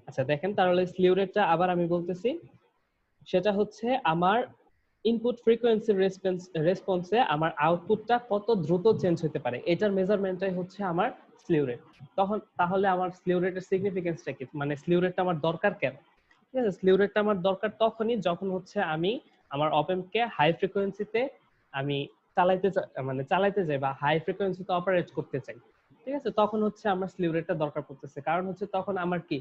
আচ্ছা দেখেন, তাহলে স্লিউ রেটটা আবার আমি বলতেছি, সেটা হচ্ছে আমার ইনপুট ফ্রিকোয়েন্সি রেসপন্সে আমার আউটপুটটা কত দ্রুত চেঞ্জ হতে পারে, এটার মেজারমেন্টটাই হচ্ছে আমার স্লিউ রেট। তাহলে আমার স্লিউ রেটের সিগনিফিকেন্সটা কি, মানে স্লিউ রেটটা আমার দরকার কেন? ঠিক আছে, স্লিউ রেটটা আমার দরকার তখনই যখন হচ্ছে আমি আমার অপএম্পকে হাই ফ্রিকোয়েন্সিতে আমি চালাইতে যাই বা হাই ফ্রিকোয়েন্সিতে অপারেট করতে চাই। ঠিক আছে, তখন হচ্ছে আমার স্লিউ রেটটা দরকার পড়তেছে, কারণ হচ্ছে তখন আমার কি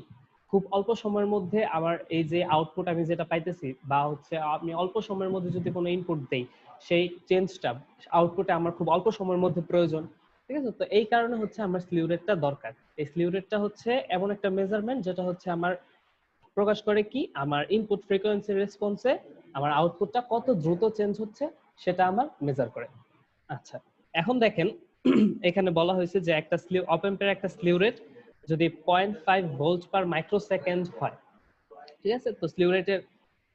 খুব অল্প সময়ের মধ্যে আমার এই যে আউটপুট আমি যেটা পাইতেছি, বা হচ্ছে আমি অল্প সময়ের মধ্যে যদি কোনো ইনপুট দেই, সেই চেঞ্জটা আউটপুটে আমার খুব অল্প সময়ের মধ্যে প্রয়োজন। ঠিক আছে, তো এই কারণে হচ্ছে আমার স্লিউ রেটটা দরকার। এই স্লিউ রেটটা হচ্ছে এমন একটা মেজারমেন্ট যেটা হচ্ছে আমার প্রকাশ করে কি আমার ইনপুট ফ্রিকোয়েন্সি রেসপন্সে আমার আউটপুটটা কত দ্রুত চেঞ্জ হচ্ছে সেটা আমার মেজার করে। আচ্ছা, এখন দেখেন এখানে বলা হয়েছে যে একটা অপএম্পের একটা স্লিউ রেট যদি 0.5 ভোল্ট পার মাইক্রোসেকেন্ড হয়। ঠিক আছে, তো স্লিউ রেটের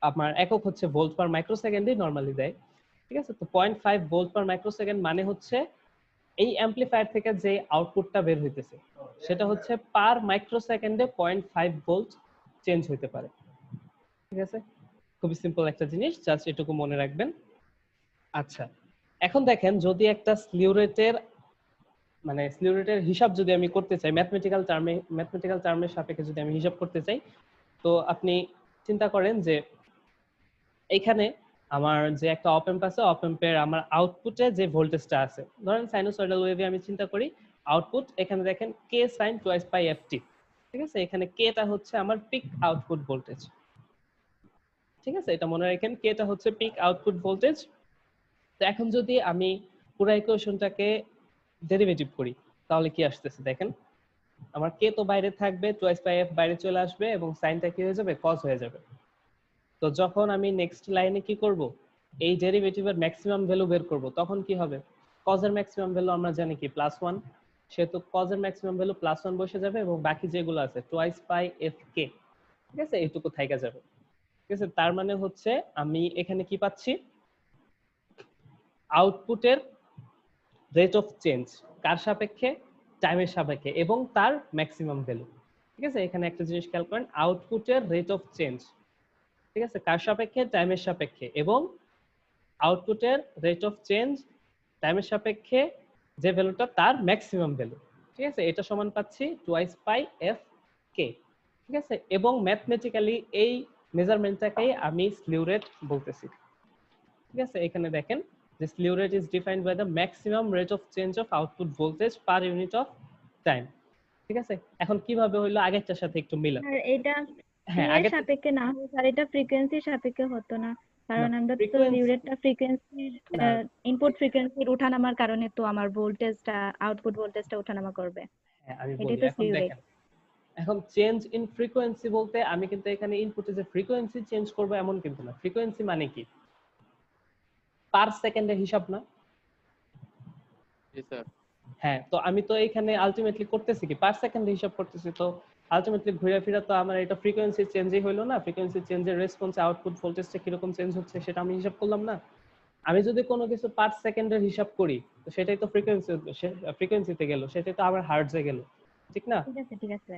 আপনার একক হচ্ছে ভোল্ট পার মাইক্রোসেকেন্ডই নরমালি দেয়। ঠিক আছে, তো 0.5 ভোল্ট পার মাইক্রোসেকেন্ড মানে হচ্ছে এই অ্যাম্পলিফায়ার থেকে যে আউটপুটটা বের হইতেছে সেটা হচ্ছে পার মাইক্রোসেকেন্ডে 0.5 ভোল্ট চেঞ্জ হইতে পারে। ঠিক আছে, খুবই সিম্পল একটা জিনিস, জাস্ট এটুকু মনে রাখবেন। আচ্ছা, এখন দেখেন যদি একটা স্লিউ রেটের হিসাব যদি আমি করতে চাই, ম্যাথমেটিক্যাল টার্মের সাপেক্ষে যদি আমি হিসাব করতে চাই, তো আপনি চিন্তা করেন যে এখানে আমার যে একটা অপএম্প আছে, অপএম্পের আমার আউটপুটে যে ভোল্টেজটা আছে, ধরেন সাইনোসয়েডাল ওয়েভে আমি চিন্তা করি আউটপুট, এখানে দেখেন কে sine twice pi F T. ঠিক আছে, এখানে কেটা হচ্ছে আমার পিক আউটপুট ভোল্টেজ। ঠিক আছে, এটা মনে রাখেন, কেটা হচ্ছে পিক আউটপুট ভোল্টেজ। তো এখন যদি আমি পুরো ইকুয়েশনটাকে ডেরিভেটিভ করি তাহলে কি আসতেছে দেখেন, আমার কে তো বাইরে থাকবে, টুয়াইস পাই এফ বাইরে চলে আসবে এবং সাইনটা কি হয়ে যাবে, কস হয়ে যাবে। তো যখন আমি নেক্সট লাইনে কি করব, এই ডেরিভেটিভের ম্যাক্সিমাম ভ্যালু বের করব, তখন কি হবে, কজ এর ম্যাক্সিমাম ভ্যালু আমরা জানি কি +1, সেহেতু কজ এর ম্যাক্সিমাম ভ্যালু +1 বসে যাবে এবং বাকি যেগুলো আছে টুয়াইস পাই এফ কে, ঠিক আছে, এইটুকু থাইকা যাবে। ঠিক আছে, তার মানে হচ্ছে আমি এখানে কি পাচ্ছি, আউটপুটের রেট অফ চেঞ্জ কার সাপেক্ষে, টাইমের সাপেক্ষে এবং তার ম্যাক্সিমাম ভ্যালু। ঠিক আছে, এখানে একটা জিনিস খেয়াল করেন, আউটপুটের রেট অফ চেঞ্জ, ঠিক আছে, কার সাপেক্ষে, টাইমের সাপেক্ষে, এবং আউটপুটের রেট অফ চেঞ্জ টাইমের সাপেক্ষে যে ভ্যালুটা তার ম্যাক্সিমাম ভ্যালু। ঠিক আছে, এটা সমান পাচ্ছি টুয়াইস পাই এফ কে। ঠিক আছে, এবং ম্যাথমেটিক্যালি এই মেজারমেন্টটাকেই আমি স্লিউ রেট বলতেছি। ঠিক আছে, এখানে দেখেন যে slew rate is defined by the maximum rate of change of output voltage per unit of time. ঠিক আছে, এখন কিভাবে হইলো আগেরটার সাথে একটু মিলান। আর এটা টি হ্যাঁ, এর আগেরটা সাপেক্ষে না হতো, আর এটা ফ্রিকোয়েন্সির সাপেক্ষে হতো না, না, কারণ আমরা তো ফ্রিকোয়েন্সি রিউরেটটা ফ্রিকোয়েন্সির না। ইনপুট ফ্রিকোয়েন্সির ওঠানামার কারণে তো আমার ভোল্টেজটা, আউটপুট ভোল্টেজটা ওঠানামা করবে। হ্যাঁ, আমি এটাই বলি তো এখন স্লিউ রেট। দেখেন, এখন চেঞ্জ ইন ফ্রিকোয়েন্সি বলতে আমি কিন্তু এখানে ইনপুটে যে ফ্রিকোয়েন্সি চেঞ্জ করব এমন কিন্তু না। ফ্রিকোয়েন্সি মানে কি, পার সেকেন্ডের হিসাব না? জি স্যার। হ্যাঁ, তো আমি তো এখানে আলটিমেটলি করতেছি কি, পার সেকেন্ডে হিসাব করতেছি, তো আলটিমেটলি ঘুরে ফিরে তো আমার এটা ফ্রিকোয়েন্সি চেঞ্জই হইলো না। ফ্রিকোয়েন্সি চেঞ্জের রেসপন্সে আউটপুট ভোল্টেজটা কিরকম চেঞ্জ হচ্ছে সেটা আমি হিসাব করলাম না। আমি যদি কোনো কিছু পার সেকেন্ডের হিসাব করি তো সেটাই তো ফ্রিকোয়েন্সিতে গেল, সেটাই তো আবার হার্টজে গেল, ঠিক না? ঠিক আছে, ঠিক আছে।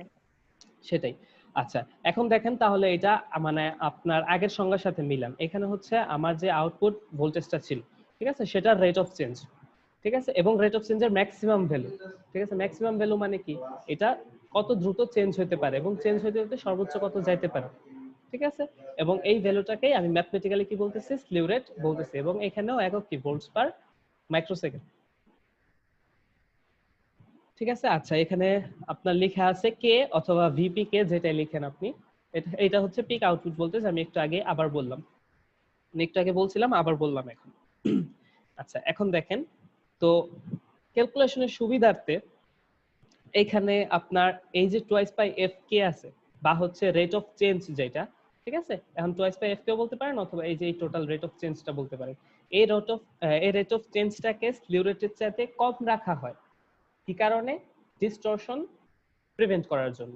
সেটাই। আচ্ছা, এখন দেখেন তাহলে এটা মানে আপনার আগের সংজ্ঞার সাথে মিলান। এখানে হচ্ছে আমার যে আউটপুট ভোল্টেজটা ছিল, ঠিক আছে, সেটার রেট অফ চেঞ্জ, ঠিক আছে, এবং রেট অফ চেঞ্জের ম্যাক্সিমাম ভ্যালু। ঠিক আছে, ম্যাক্সিমাম ভ্যালু মানে কি, এটা কত দ্রুত চেঞ্জ হতে পারে এবং চেঞ্জ হতে হতে সর্বোচ্চ কত যাইতে পারে। ঠিক আছে, এবং এই ভ্যালুটাকেই আমি ম্যাথমেটিক্যালি কি বলতেছি, স্লিউ রেট বলতেছি, এবং এখানেও একক কি, ভোল্টস পার মাইক্রোসেকেন্ড। ঠিক আছে, আচ্ছা, এখানে আপনার লেখা আছে কে অথবা ভিপি কে, যেটাই লিখেন আপনি, এটা হচ্ছে পিক আউটপুট ভোল্টেজ। আমি একটু আগে আবার বললাম, একটু আগে বলছিলাম আবার বললাম এখন। আচ্ছা, এখন দেখেন তো ক্যালকুলেশনের সুবিধার্থে এখানে আপনার এই যে টুয়াইস পাই এফ কে আছে, বা হচ্ছে রেট অফ চেঞ্জ যেটা, ঠিক আছে, এখন টুয়াইস পাই এফ কেও বলতে পারেন অথবা এই যে টোটাল রেট অফ চেঞ্জটা বলতে পারেন। এই রেট অফ চেঞ্জটাকে স্লিউ রেটের চাইতে কম রাখা হয়, কি কারণে, ডিস্টরশন প্রিভেন্ট করার জন্য।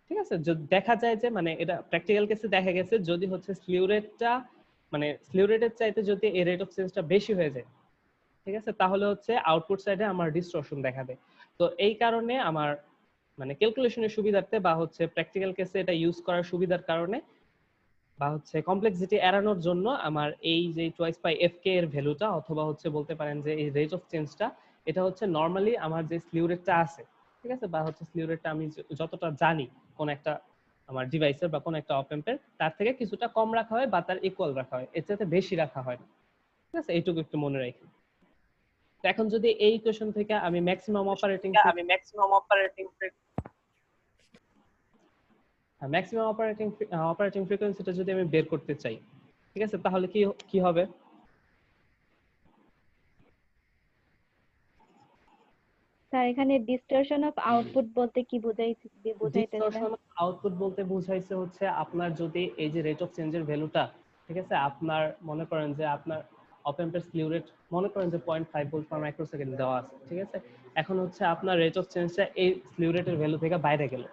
ঠিক আছে, দেখা যায় যে মানে এটা প্র্যাকটিক্যাল কেসে দেখা গেছে, যদি হচ্ছে স্লিউ রেটটা মানে স্লিউ রেটের চাইতে যদি এই রেট অফ চেঞ্জটা বেশি হয়ে যায়, ঠিক আছে, তাহলে হচ্ছে আউটপুট সাইডে আমার ডিস্টরশন দেখা দেয়। তো এই কারণে আমার মানে ক্যালকুলেশনের সুবিধার্থে বা হচ্ছে প্র্যাকটিক্যাল কেসে এটা ইউজ করার সুবিধার কারণে বা হচ্ছে কমপ্লেক্সিটি এড়ানোর জন্য আমার এই যে টোয়াইস পাই এফ কে এর ভ্যালুটা অথবা হচ্ছে বলতে পারেন যে এই রেট অফ চেঞ্জটা এটা হচ্ছে নরমালি আমার যে স্লিউ রেটটা আছে, ঠিক আছে, বা হচ্ছে স্লিউ রেটটা আমি যতটা জানি কোন একটা আমার ডিভাইসের বা কোন একটা অপ অ্যাম্পের তার থেকে কিছুটা কম রাখা হয় বা তার ইকুয়াল রাখা হয়, এর চাইতে বেশি রাখা হয় না, ঠিক আছে, এইটুকু একটু মনে রাখি। তো এখন যদি এই ইকুয়েশন থেকে আমি ম্যাক্সিমাম অপারেটিং ফ্রিকোয়েন্সিটা যদি আমি বের করতে চাই, ঠিক আছে, তাহলে কি কি হবে? স্যার এখানে ডিসটরশন অফ আউটপুট বলতে কি বোঝাইতেছেন? ডিসটরশন অফ আউটপুট বলতে বোঝাইছে হচ্ছে আপনার যদি এই যে রেট অফ চেঞ্জের ভ্যালুটা, ঠিক আছে, আপনার মনে করেন যে আপনার অপ অ্যাম্পের স্লিউ রেট মনে করেন যে 0.5 ভোল্ট পার মাইক্রোসেকেন্ড দেওয়া আছে, ঠিক আছে, এখন হচ্ছে আপনার রেট অফ চেঞ্জটা এই স্লিউ রেটের ভ্যালু থেকে বাইরে গেল,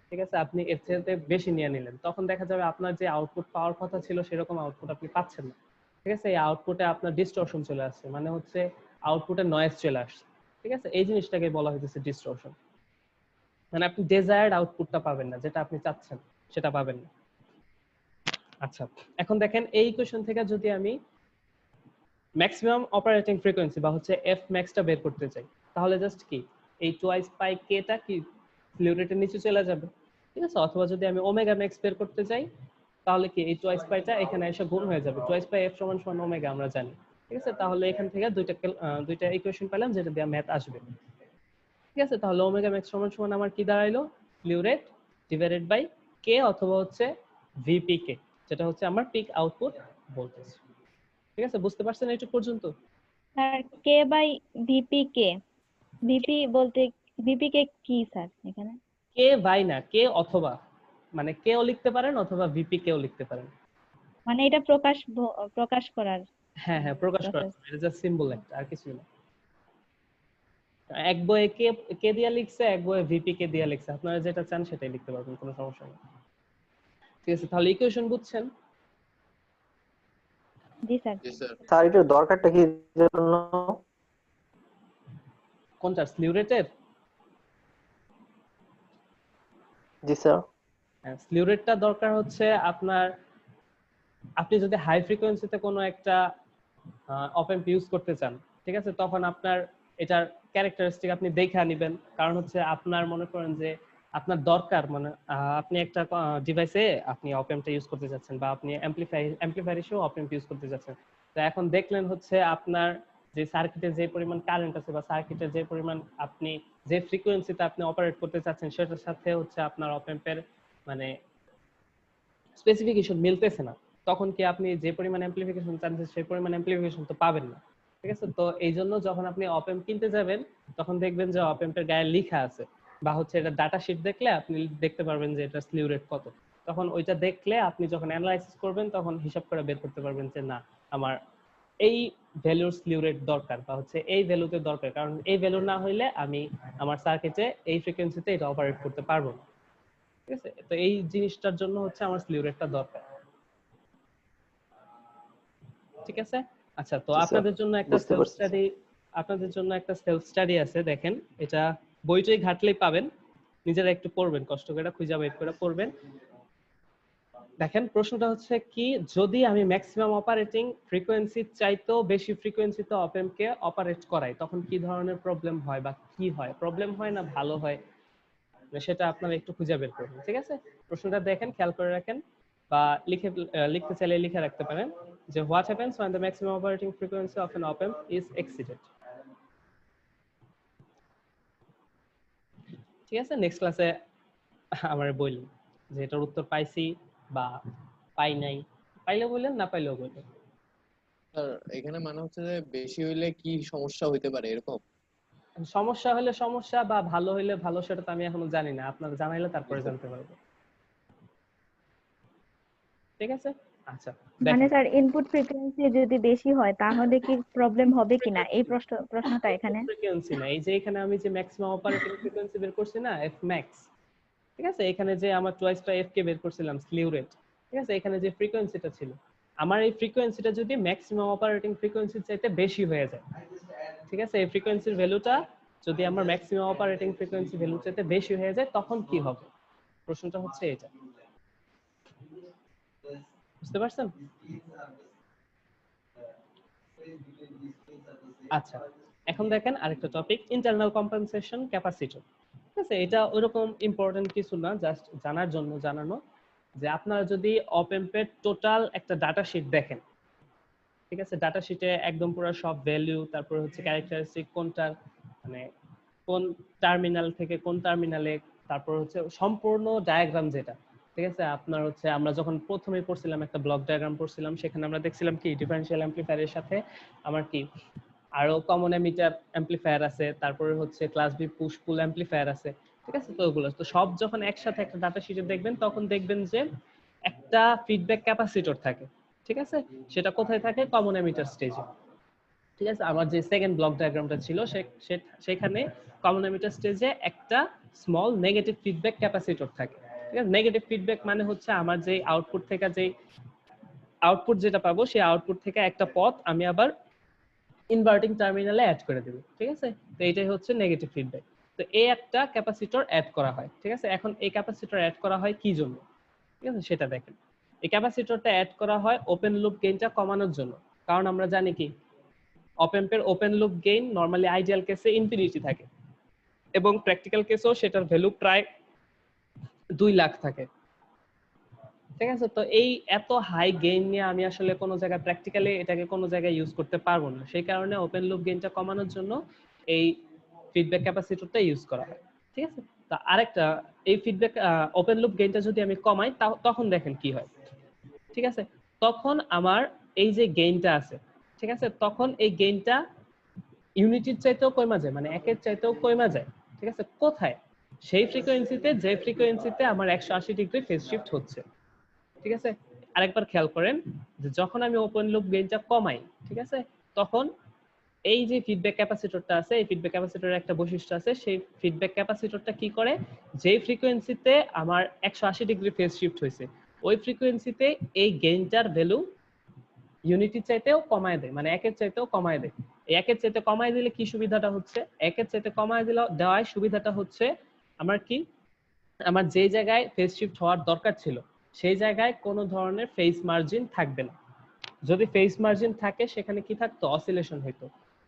ঠিক আছে, আপনি এর থেকে বেশি নিয়ে নিলেন, তখন দেখা যাবে আপনার যে আউটপুট পাওয়ার কথা ছিল সেরকম আউটপুট আপনি পাচ্ছেন না, ঠিক আছে, এই আউটপুটে আপনার ডিসটরশন চলে আসছে, মানে হচ্ছে আউটপুটে নয়েজ চলে আসছে, ঠিক আছে, এই জিনিসটাকে বলা হইতেছে ডিসটরশন। মানে আপনি ডেজায়ার্ড আউটপুটটা পাবেন না, যেটা আপনি চাচ্ছেন সেটা পাবেন না। আচ্ছা, এখন দেখেন এই ইকুয়েশন থেকে যদি আমি ম্যাক্সিমাম অপারেটিং ফ্রিকোয়েন্সি বা হচ্ছে এফ ম্যাক্সটা বের করতে চাই, তাহলে জাস্ট কি এই টোয়াইস পাই কে টা কি স্লিউ রেটের নিচে চলে যাবে, ঠিক আছে, অথবা যদি আমি ওমেগা ম্যাক্স বের করতে চাই তাহলে কি এই টোয়াইস পাইটা এখানে এসে গুণ হয়ে যাবে, টোয়াইস পাই এফ সমান সমান ওমেগা আমরা জানি, ঠিক আছে, তাহলে এখান থেকে দুইটা ইকুয়েশন পেলাম যেটা দিয়ে ম্যাথ আসবে, ঠিক আছে, তাহলে ওমেগা ম্যাক্স সমান সমান আমার কি দাঁড়াইলো, স্লিউ রেট ডিভাইডেড বাই কে অথবা হচ্ছে ভিপি কে, যেটা হচ্ছে আমার পিক আউটপুট ভোল্টেজ, ঠিক আছে, বুঝতে পারছেন এইটুকু পর্যন্ত? স্যার কে বাই ভিপি কে, ভিপি বলতে ভিপি কে কি স্যার এখানে? কে বাই না, কে অথবা, মানে কেও লিখতে পারেন অথবা ভিপি কেও লিখতে পারেন। মানে এটা প্রকাশ করার হ্যাঁ হ্যাঁ, প্রকাশ করা, প্রসেস। এটা জাস্ট সিম্বল একটা, আর কিছু না। এক বইয়ে কে কে দিয়া লিখছে, এক বইয়ে ভিপি কে দিয়া লিখছে, আপনারা যেটা চান সেটাই লিখতে পারবেন, কোনো সমস্যা নেই, ঠিক আছে, তাহলে ইকুয়েশন বুঝছেন? জি স্যার। জি স্যার। স্যার এটার দরকারটা কি জন্য? কোনটা, স্লিউ রেটের? জি স্যার। স্লিউ রেটটা দরকার হচ্ছে আপনার, আপনি যদি হাই ফ্রিকোয়েন্সিতে কোনো একটা অপ অ্যাম্প ইউজ করতে চান, ঠিক আছে, তখন আপনার এটার ক্যারেক্টারিস্টিক আপনি দেখে নেবেন, কারণ হচ্ছে আপনার মনে করেন যে আপনার দরকার, মানে আপনি একটা ডিভাইসে আপনি অপ অ্যাম্পটা ইউজ করতে যাচ্ছেন বা আপনি অ্যাম্পলিফায়ার হিসেবে অপ অ্যাম্প ইউজ করতে যাচ্ছেন, তো এখন দেখলেন হচ্ছে আপনার যে সার্কিটে যে পরিমাণ কারেন্ট আছে বা সার্কিটের যে পরিমাণ আপনি যে ফ্রিকোয়েন্সিতে আপনি অপারেট করতে চাচ্ছেন সেটার সাথে হচ্ছে আপনার অপ অ্যাম্পের মানে স্পেসিফিকেশন মিলতেছে না, তখন কি আপনি যে পরিমাণ অ্যাম্পলিফিকেশন চাচ্ছেন সেই পরিমাণ অ্যাম্পলিফিকেশন তো পাবেন না, ঠিক আছে, তো এই জন্য যখন আপনি অপ অ্যাম্প কিনতে যাবেন তখন দেখবেন যে অপ অ্যাম্পের গায়ে লেখা আছে বা হচ্ছে এটা ডাটা শিট দেখলে আপনি দেখতে পারবেন যে এটা স্লিউ রেট কত, তখন ওইটা দেখলে আপনি যখন অ্যানালাইসিস করবেন তখন হিসাব করে বের করতে পারবেন যে না আমার এই ভ্যালুর স্লিউ রেট দরকার বা হচ্ছে এই ভ্যালুতে দরকার, কারণ এই ভ্যালু না হইলে আমি আমার সার্কিটে এই ফ্রিকোয়েন্সিতে এটা অপারেট করতে পারবো না, ঠিক আছে, তো এই জিনিসটার জন্য হচ্ছে আমার স্লিউ রেটটা দরকার, ঠিক আছে। আচ্ছা, তো জি স্যার, আপনাদের জন্য একটা বুঝতে সেলফ পারছি স্টাডি, আপনাদের জন্য একটা সেলফ স্টাডি আছে, দেখেন এটা বইটাই ঘাটলেই পাবেন, নিজেরা একটু পড়বেন, কষ্ট করে খুঁজে বের করে পড়বেন। দেখেন প্রশ্নটা হচ্ছে কি, যদি আমি ম্যাক্সিমাম অপারেটিং ফ্রিকোয়েন্সি চাইতেও বেশি ফ্রিকোয়েন্সিতে অপ অ্যাম্প কে অপারেট করাই তখন কি ধরনের প্রবলেম হয় বা কি হয়, প্রবলেম হয় না ভালো হয়, সেটা আপনারা একটু খুঁজে বের করবেন, ঠিক আছে। প্রশ্নটা দেখেন, খেয়াল করে রাখেন বা লিখতে চাইলে লিখে রাখতে পারেন যে what happens when the maximum operating frequency of an op amp is exceeded, ঠিক আছে। নেক্সট ক্লাসে আমার বললেন যে এটার উত্তর পাইছি বা পাই নাই, পাইলেও বললেন না পাইলেও বললেন। স্যার এখানে মানে হচ্ছে যে বেশি হইলে কি সমস্যা হইতে পারে এরকম? সমস্যা হলে সমস্যা বা ভালো হইলে ভালো সেটা তো আমি এখনো জানি না, আপনারা জানাইলে তারপরে জি স্যার। জানতে পারবো, ঠিক আছে। আচ্ছা মানে দেখেন, স্যার ইনপুট ফ্রিকোয়েন্সি যদি বেশি হয় তাহলে কি প্রবলেম হবে কিনা এই প্রশ্নটা এখানে। ফ্রিকোয়েন্সি না, এই যে এখানে আমি যে ম্যাক্সিমাম অপারেটিং ফ্রিকোয়েন্সি বের করছি না এফ ম্যাক্স, ঠিক আছে, এখানে যে আমার টোয়াইস বাই এফ কে বের করছিলাম স্লিউ রেট, ঠিক আছে, এখানে যে ফ্রিকোয়েন্সিটা ছিল আমার এই ফ্রিকোয়েন্সিটা যদি ম্যাক্সিমাম অপারেটিং ফ্রিকোয়েন্সির চাইতে বেশি হয়ে যায়, ঠিক আছে, এই ফ্রিকোয়েন্সির ভ্যালুটা যদি আমার ম্যাক্সিমাম অপারেটিং ফ্রিকোয়েন্সি ভ্যালু চাইতে বেশি হয়ে যায় তখন কি হবে? প্রশ্নটা হচ্ছে এটা। বুঝতে পারছেন? আচ্ছা, এখন দেখেন আরেকটা টপিক, ইন্টারনাল কম্পেনসেশন ক্যাপাসিটর। ঠিক আছে, এটা ওইরকম ইম্পর্টেন্ট কিছু না, জাস্ট জানার জন্য জানানো যে আপনারা যদি অপ এম্পের টোটাল একটা ডাটা শিট দেখেন, ঠিক আছে, ডাটা শিটে একদম পুরো সব ভ্যালু, তারপর হচ্ছে ক্যারেক্টারিস্টিক কোনটার মানে কোন টার্মিনাল থেকে কোন টার্মিনালে, তারপর হচ্ছে সম্পূর্ণ ডায়াগ্রাম যেটা, ঠিক আছে, আপনার হচ্ছে আমরা যখন প্রথমে পড়ছিলাম একটা ব্লক ডায়াগ্রাম পড়ছিলাম, সেখানে আমরা দেখছিলাম কি ডিফারেনশিয়াল অ্যামপ্লিফায়ারের সাথে আমার কি আরো কমন এমিটার অ্যামপ্লিফায়ার আছে, তারপরে হচ্ছে ক্লাস বি পুশ পুল অ্যামপ্লিফায়ার আছে, ঠিক আছে। তো ওগুলো তো সব যখন একসাথে একটা ডাটা শিটে দেখবেন তখন দেখবেন যে একটা ফিডব্যাক ক্যাপাসিটর থাকে, ঠিক আছে, সেটা কোথায় থাকে? কমন এমিটার স্টেজে, ঠিক আছে। আমার যে সেকেন্ড ব্লক ডায়াগ্রামটা ছিল সেখানে কমন এমিটার স্টেজে একটা স্মল নেগেটিভ ফিডব্যাক ক্যাপাসিটর থাকে, ঠিক আছে। নেগেটিভ ফিডব্যাক মানে হচ্ছে আমার যে আউটপুট থেকে যে আউটপুট যেটা পাবো সেই আউটপুট থেকে একটা পথ আমি আবার ইনভার্টিং টার্মিনালে অ্যাড করে দেব, ঠিক আছে। তো এটাই হচ্ছে নেগেটিভ ফিডব্যাক। তো এই একটা ক্যাপাসিটর অ্যাড করা হয়, ঠিক আছে। এখন এই ক্যাপাসিটর অ্যাড করা হয় কি জন্য, ঠিক আছে, সেটা দেখেন। এই ক্যাপাসিটরটা অ্যাড করা হয় ওপেন লুপ গেইনটা কমানোর জন্য, কারণ আমরা জানি কি অপ এম্পের open loop gain normally ideal কেসে ইনফিনিটি থাকে এবং প্র্যাকটিক্যাল কেসেও সেটার ভ্যালু প্রায় 2 লাখ থাকে, ঠিক আছে। তো এই এত হাই গেইন নিয়ে আমি আসলে কোনো জায়গায় প্র্যাকটিক্যালি এটাকে কোনো জায়গায় ইউজ করতে পারবো না, সেই কারণে ওপেন লুপ গেইনটা কমানোর জন্য এই ফিডব্যাক ক্যাপাসিটরটা ইউজ করা হয়, ঠিক আছে। তা আরেকটা, এই ফিডব্যাক ওপেন লুপ গেইনটা যদি আমি কমাই তখন দেখেন কি হয়, ঠিক আছে। তখন আমার এই যে গেইনটা আছে, ঠিক আছে, তখন এই গেইনটা ইউনিটির চাইতেও কমা যায়, মানে একের চাইতেও কমা যায়, ঠিক আছে। কোথায়? সেই ফ্রিকোয়েন্সিতে যে ফ্রিকোয়েন্সিতে আমার 180 ডিগ্রি ফেজ শিফট হচ্ছে, ঠিক আছে। আরেকবার খেয়াল করেন যে যখন আমি ওপেন লুপ গেইনটা কমাই, ঠিক আছে, তখন এই যে ফিডব্যাক ক্যাপাসিটরটা আছে, এই ফিডব্যাক ক্যাপাসিটরের একটা বৈশিষ্ট্য আছে, সেই ফিডব্যাক ক্যাপাসিটরটা কি করে, যে ফ্রিকোয়েন্সিতে আমার 180 ডিগ্রি ফেজ শিফট হয়েছে ওই ফ্রিকোয়েন্সিতে এই গেইনটার ভ্যালু ইউনিটির চাইতেও কমায় দেয়, মানে একের চাইতেও কমায় দেয়। এই একের চাইতে কমায় দিলে কি সুবিধাটা হচ্ছে, একের চাইতে কমায় দিলে দেওয়ার সুবিধাটা হচ্ছে আমার কি, আমার যে জায়গায় ফেজ শিফট হওয়ার দরকার ছিল সেই জায়গায় কোনো ধরনের ফেজ মার্জিন থাকবে না। যদি ফেজ মার্জিন থাকে সেখানে কি থাকতো, অসিলেশন হইতো।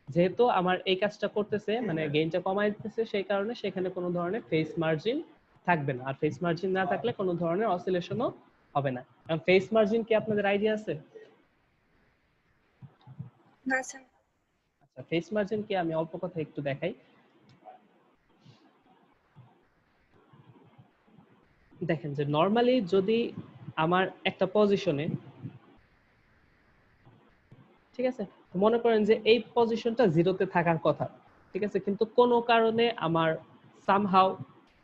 যেহেতু আমার এই কাজটা করতেছে মানে গেইনটা কমায় দিতেছে, সেই কারণে সেখানে কোনো ধরনের ফেজ মার্জিন থাকবে না, আর ফেজ মার্জিন না থাকলে কোনো ধরনের অসিলেশনও হবে না। কারণ ফেজ মার্জিন কি আপনাদের আইডিয়া আছে? না স্যার। আচ্ছা, ফেজ মার্জিন কি আমি অল্প কথা একটু দেখাই। দেখেন যে নরমালি যদি আমার একটা পজিশনে, ঠিক আছে, মনে করেন যে এই পজিশনটা জিরোতে থাকার কথা, ঠিক আছে, কিন্তু কোনো কারণে আমার সামহাউ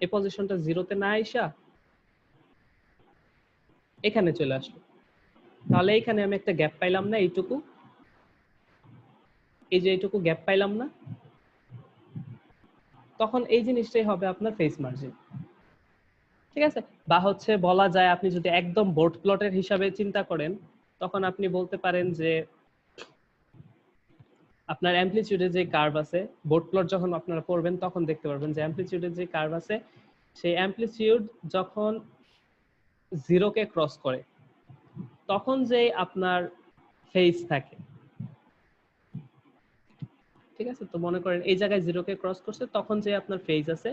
এই পজিশনটা জিরোতে না আইসা এখানে চলে আসলো, তাহলে এখানে আমি একটা গ্যাপ পাইলাম না, এইটুকু, এই যে এইটুকু গ্যাপ পাইলাম না, তখন এই জিনিসটাই হবে আপনার ফেজ মার্জিন, ঠিক আছে। বা হচ্ছে বলা যায় আপনি যদি একদম বোর্ড প্লটের হিসাবে চিন্তা করেন তখন আপনি বলতে পারেন যে আপনার অ্যামপ্লিটিউডের যে কার্ভ আছে, বোর্ড প্লট যখন আপনারা পড়বেন তখন দেখতে পারবেন যে অ্যামপ্লিটিউডের যে কার্ভ আছে সেই অ্যামপ্লিটিউড যখন 0 কে ক্রস করে তখন যে আপনার ফেজ থাকে, ঠিক আছে। তো মনে করেন এই জায়গায় 0 কে ক্রস করছে তখন যে আপনার ফেজ আছে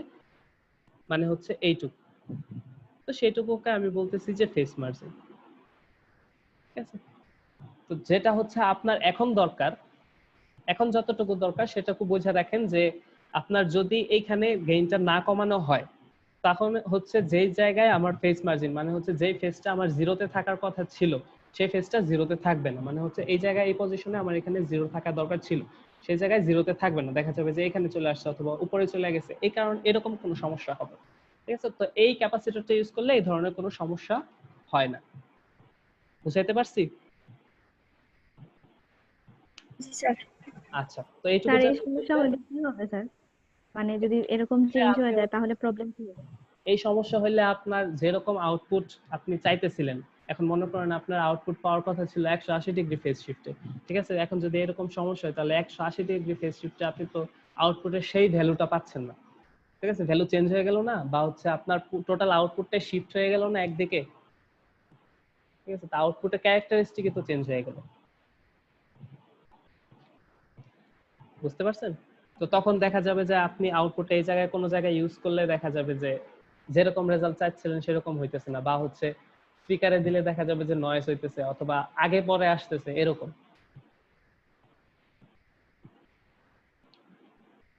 মানে হচ্ছে এইটুকু, তো সেইটুকুকে আমি বলতেছি যে ফেজ মার্জিন, ঠিক আছে। তো যেটা হচ্ছে আপনার এখন দরকার, এখন যতটুকু দরকার সেটাকে বোঝা রাখেন যে আপনার যদি এইখানে গেইনটা না কমানো হয় তখন হচ্ছে যেই জায়গায় আমার ফেজ মার্জিন মানে হচ্ছে যেই ফেজটা আমার জিরোতে থাকার কথা ছিল সেই ফেজটা জিরোতে থাকবে না, মানে হচ্ছে এই জায়গায় এই পজিশনে আমার এখানে জিরো থাকা দরকার ছিল সেই জায়গায় জিরোতে থাকবে না, দেখা যাবে যে এখানে চলে আসছে অথবা উপরে চলে গেছে, এই কারণ এরকম কোনো সমস্যা হবে, ঠিক আছে। তো এই ক্যাপাসিটরটা ইউজ করলে এই ধরনের কোনো সমস্যা হয় না। বুঝাইতে পারছি? জি স্যার। আচ্ছা, তো এইটুকু স্যার এই জানলে সমস্যা হলে কি হবে স্যার? মানে যদি এরকম চেঞ্জ হয়ে যায় তাহলে প্রবলেম কি হবে? এই সমস্যা হলে আপনার যেরকম আউটপুট আপনি চাইতেছিলেন, এখন মনে করেন আপনার আউটপুট পাওয়ার কথা ছিল 180 ডিগ্রি ফেজ শিফটে, ঠিক আছে, এখন যদি এরকম সমস্যা হয় তাহলে 180 ডিগ্রি ফেজ শিফটে আপনি তো আউটপুটে সেই ভ্যালুটা পাচ্ছেন না, ঠিক আছে, ভ্যালু চেঞ্জ হয়ে গেল না, বা হচ্ছে আপনার টোটাল আউটপুটটা শিফট হয়ে গেল না একদিকে, ঠিক আছে, তো আউটপুটের ক্যারেক্টারিস্টিকই তো চেঞ্জ হয়ে গেল। বুঝতে পারছেন? তো তখন দেখা যাবে যে আপনি আউটপুটে এই জায়গায় কোনো জায়গায় ইউজ করলে দেখা যাবে যে যেরকম রেজাল্ট চাচ্ছিলেন সেরকম হইতেছে না, বা হচ্ছে স্পিকারে দিলে দেখা যাবে যে নয়েজ হইতেছে অথবা আগে পরে আসতেছে এরকম।